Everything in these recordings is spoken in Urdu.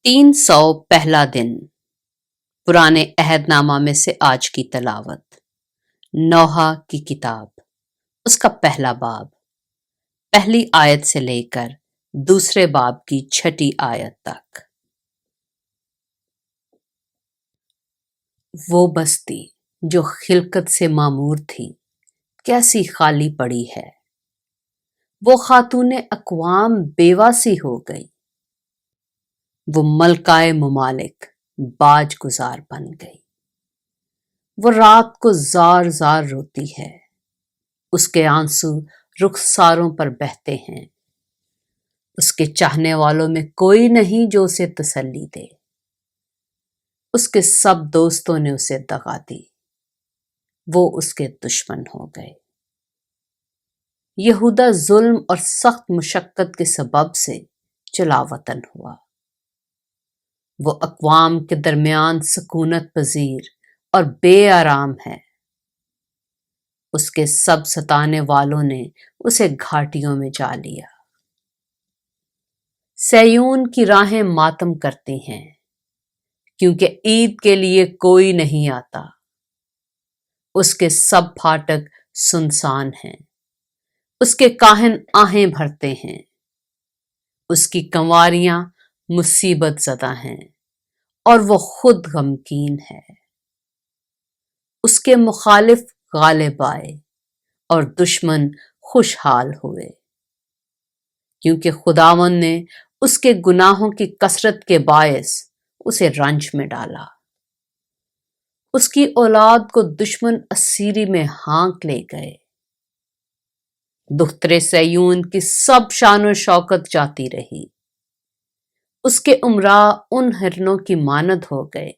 300 پہلا دن پرانے عہد نامہ میں سے آج کی تلاوت نوح کی کتاب، اس کا پہلا باب، پہلی آیت سے لے کر دوسرے باب کی 6 آیت تک۔ وہ بستی جو خلقت سے معمور تھی کیسی خالی پڑی ہے، وہ خاتون اقوام بیوہ سی ہو گئی، وہ ملکائے ممالک باج گزار بن گئی، وہ رات کو زار زار روتی ہے، اس کے آنسو رخساروں پر بہتے ہیں، اس کے چاہنے والوں میں کوئی نہیں جو اسے تسلی دے، اس کے سب دوستوں نے اسے دغا دی، وہ اس کے دشمن ہو گئے۔ یہودا ظلم اور سخت مشقت کے سبب سے جلا وطن ہوا، وہ اقوام کے درمیان سکونت پذیر اور بے آرام ہے، اس کے سب ستانے والوں نے اسے گھاٹیوں میں جا لیا۔ سیون کی راہیں ماتم کرتی ہیں کیونکہ عید کے لیے کوئی نہیں آتا، اس کے سب پھاٹک سنسان ہیں، اس کے کاہن آہیں بھرتے ہیں، اس کی کنواریاں مصیبت زدہ ہیں اور وہ خود غمگین ہے، اس کے مخالف غالب آئے اور دشمن خوشحال ہوئے، کیونکہ خداوند نے اس کے گناہوں کی کثرت کے باعث اسے رنج میں ڈالا، اس کی اولاد کو دشمن اسیری میں ہانک لے گئے، دختر سیون کی سب شان و شوکت جاتی رہی، اس کے امراء ان ہرنوں کی مانند ہو گئے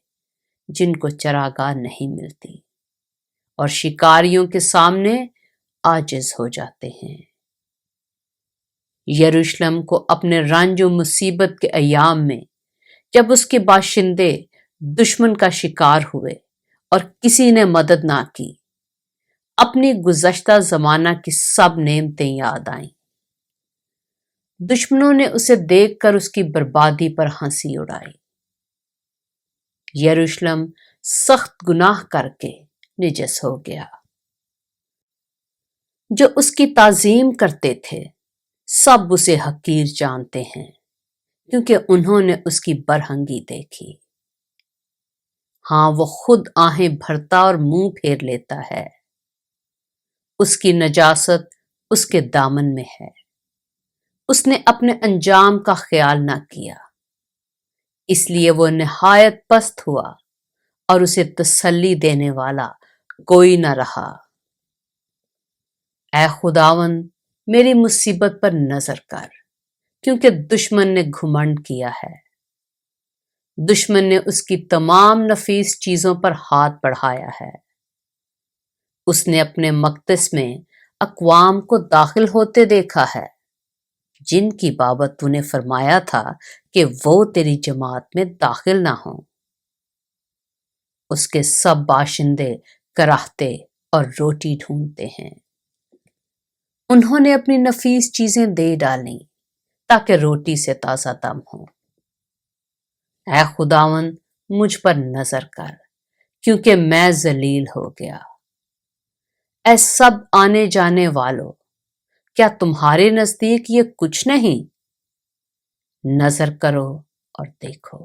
جن کو چراگاہ نہیں ملتی اور شکاریوں کے سامنے عاجز ہو جاتے ہیں۔ یروشلم کو اپنے رنج و مصیبت کے ایام میں، جب اس کے باشندے دشمن کا شکار ہوئے اور کسی نے مدد نہ کی، اپنی گزشتہ زمانہ کی سب نعمتیں یاد آئیں۔ دشمنوں نے اسے دیکھ کر اس کی بربادی پر ہنسی اڑائی۔ یروشلم سخت گناہ کر کے نجس ہو گیا۔ جو اس کی تعظیم کرتے تھے سب اسے حقیر جانتے ہیں کیونکہ انہوں نے اس کی برہنگی دیکھی۔ ہاں، وہ خود آہیں بھرتا اور منہ پھیر لیتا ہے، اس کی نجاست اس کے دامن میں ہے، اس نے اپنے انجام کا خیال نہ کیا، اس لیے وہ نہایت پست ہوا اور اسے تسلی دینے والا کوئی نہ رہا۔ اے خداوند، میری مصیبت پر نظر کر، کیونکہ دشمن نے گھمنڈ کیا ہے، دشمن نے اس کی تمام نفیس چیزوں پر ہاتھ بڑھایا ہے، اس نے اپنے مقدس میں اقوام کو داخل ہوتے دیکھا ہے جن کی بابت تو نے فرمایا تھا کہ وہ تیری جماعت میں داخل نہ ہوں۔ اس کے سب باشندے کراہتے اور روٹی ڈھونڈتے ہیں، انہوں نے اپنی نفیس چیزیں دے ڈالیں تاکہ روٹی سے تازہ دم ہو۔ اے خداوند، مجھ پر نظر کر کیونکہ میں ذلیل ہو گیا۔ اے سب آنے جانے والو، کیا تمہارے نزدیک یہ کچھ نہیں؟ نظر کرو اور دیکھو،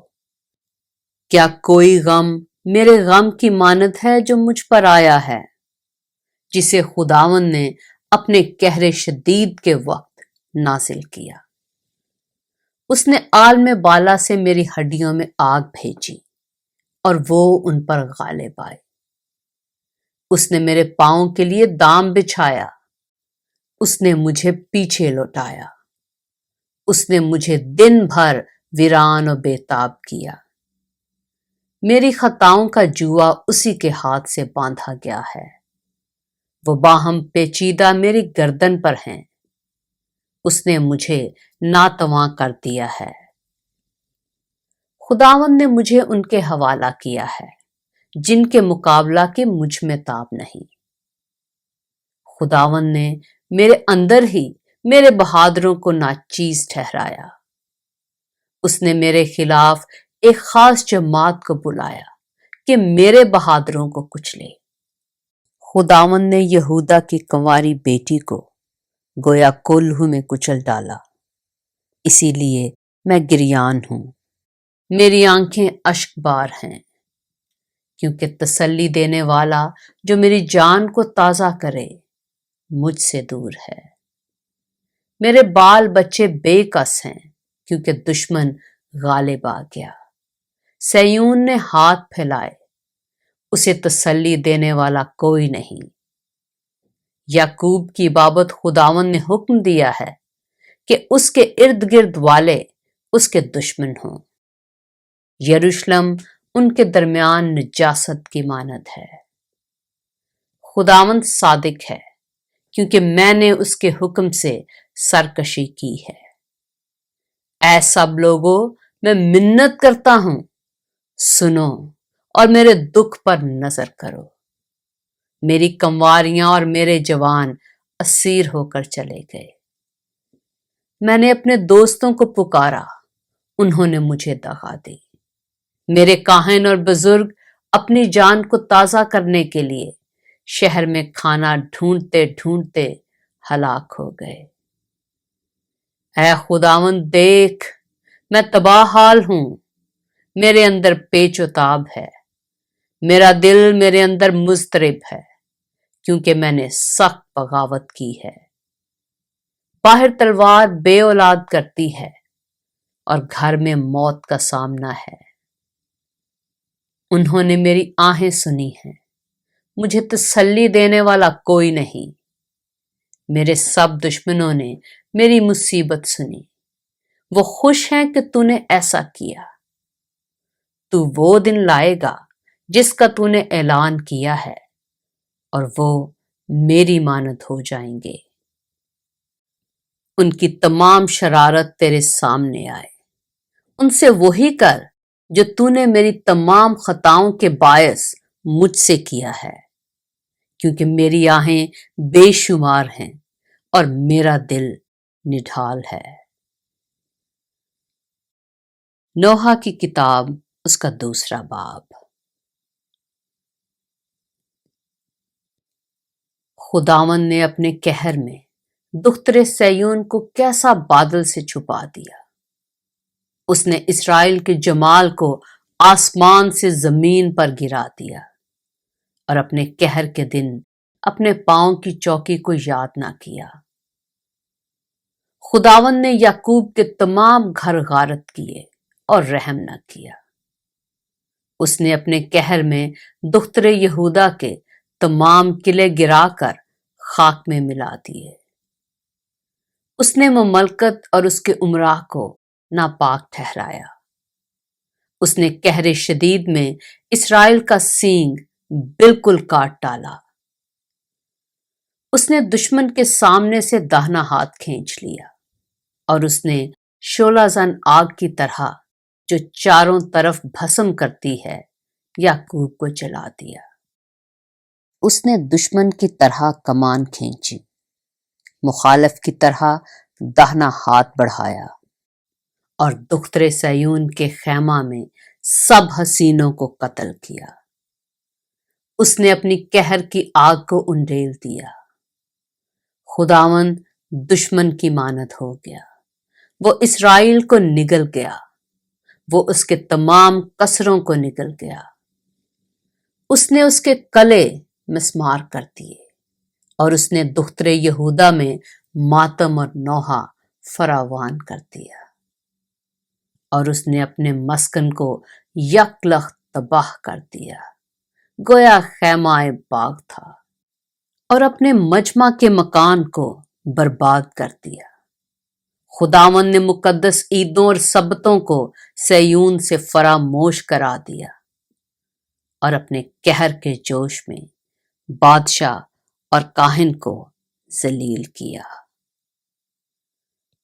کیا کوئی غم میرے غم کی مانند ہے جو مجھ پر آیا ہے، جسے خداوند نے اپنے قہر شدید کے وقت نازل کیا؟ اس نے عالم بالا سے میری ہڈیوں میں آگ بھیجی اور وہ ان پر غالب آئے۔ اس نے میرے پاؤں کے لیے دام بچھایا، اس نے مجھے پیچھے لوٹایا، اس نے مجھے دن بھر ویران و بےتاب کیا۔ میری خطاؤں کا جوا اسی کے ہاتھ سے باندھا گیا ہے، وہ باہم پیچیدہ میری گردن پر ہیں، اس نے مجھے ناتواں کر دیا ہے۔ خداوند نے مجھے ان کے حوالہ کیا ہے جن کے مقابلہ کے مجھ میں تاب نہیں۔ خداوند نے میرے اندر ہی میرے بہادروں کو ناچیز ٹھہرایا، اس نے میرے خلاف ایک خاص جماعت کو بلایا کہ میرے بہادروں کو کچلے۔ خداوند نے یہودا کی کنواری بیٹی کو گویا کولہو میں کچل ڈالا، اسی لیے میں گریان ہوں، میری آنکھیں اشک بار ہیں، کیونکہ تسلی دینے والا جو میری جان کو تازہ کرے مجھ سے دور ہے۔ میرے بال بچے بے کس ہیں، کیونکہ دشمن غالب آ گیا۔ سیون نے ہاتھ پھیلائے، اسے تسلی دینے والا کوئی نہیں۔ یعقوب کی بابت خداوند نے حکم دیا ہے کہ اس کے ارد گرد والے اس کے دشمن ہوں۔ یروشلم ان کے درمیان نجاست کی مانند ہے۔ خداوند صادق ہے، کیونکہ میں نے اس کے حکم سے سرکشی کی ہے۔ اے سب لوگوں، میں منت کرتا ہوں، سنو اور میرے دکھ پر نظر کرو۔ میری کنواریاں اور میرے جوان اسیر ہو کر چلے گئے۔ میں نے اپنے دوستوں کو پکارا، انہوں نے مجھے دغا دی۔ میرے کاہن اور بزرگ اپنی جان کو تازہ کرنے کے لیے شہر میں کھانا ڈھونڈتے ڈھونڈتے ہلاک ہو گئے۔ اے خداوند دیکھ، میں تباہ حال ہوں، میرے اندر پیچ و تاب ہے، میرا دل میرے اندر مضطرب ہے، کیونکہ میں نے سخت بغاوت کی ہے۔ باہر تلوار بے اولاد کرتی ہے اور گھر میں موت کا سامنا ہے۔ انہوں نے میری آہیں سنی ہیں، مجھے تسلی دینے والا کوئی نہیں۔ میرے سب دشمنوں نے میری مصیبت سنی، وہ خوش ہیں کہ تو نے ایسا کیا۔ تو وہ دن لائے گا جس کا تو نے اعلان کیا ہے، اور وہ میری مانند ہو جائیں گے۔ ان کی تمام شرارت تیرے سامنے آئے، ان سے وہی کر جو تو نے میری تمام خطاؤں کے باعث مجھ سے کیا ہے، کیونکہ میری آہیں بے شمار ہیں اور میرا دل نڈھال ہے۔ نوح کی کتاب، اس کا 2 باب۔ خداوند نے اپنے قہر میں دختر سیون کو کیسا بادل سے چھپا دیا۔ اس نے اسرائیل کے جمال کو آسمان سے زمین پر گرا دیا، اور اپنے قہر کے دن اپنے پاؤں کی چوکی کو یاد نہ کیا۔ خداوند نے یعقوب کے تمام گھر غارت کیے اور رحم نہ کیا۔ اس نے اپنے قہر میں دختر یہودا کے تمام قلعے گرا کر خاک میں ملا دیے۔ اس نے مملکت اور اس کے امراء کو ناپاک ٹھہرایا۔ اس نے قہر شدید میں اسرائیل کا سینگ بالکل کاٹ ڈالا۔ اس نے دشمن کے سامنے سے داہنا ہاتھ کھینچ لیا، اور اس نے شعلہ زن آگ کی طرح جو چاروں طرف بھسم کرتی ہے یعقوب کو جلا دیا۔ اس نے دشمن کی طرح کمان کھینچی، مخالف کی طرح داہنا ہاتھ بڑھایا، اور دختر سیون کے خیمہ میں سب حسینوں کو قتل کیا۔ اس نے اپنی قہر کی آگ کو انڈیل دیا۔ خداوند دشمن کی مانند ہو گیا، وہ اسرائیل کو نگل گیا، وہ اس کے تمام قصروں کو نگل گیا۔ اس نے اس کے قلعے مسمار کر دیے، اور اس نے دختر یہودا میں ماتم اور نوحہ فراوان کر دیا، اور اس نے اپنے مسکن کو یک لخت تباہ کر دیا، گویا خیمہ باغ تھا، اور اپنے مجمع کے مکان کو برباد کر دیا۔ خداوند نے مقدس عیدوں اور سبتوں کو سیون سے فراموش کرا دیا، اور اپنے قہر کے جوش میں بادشاہ اور کاہن کو ذلیل کیا۔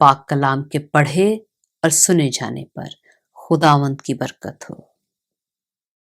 پاک کلام کے پڑھے اور سنے جانے پر خداوند کی برکت ہو۔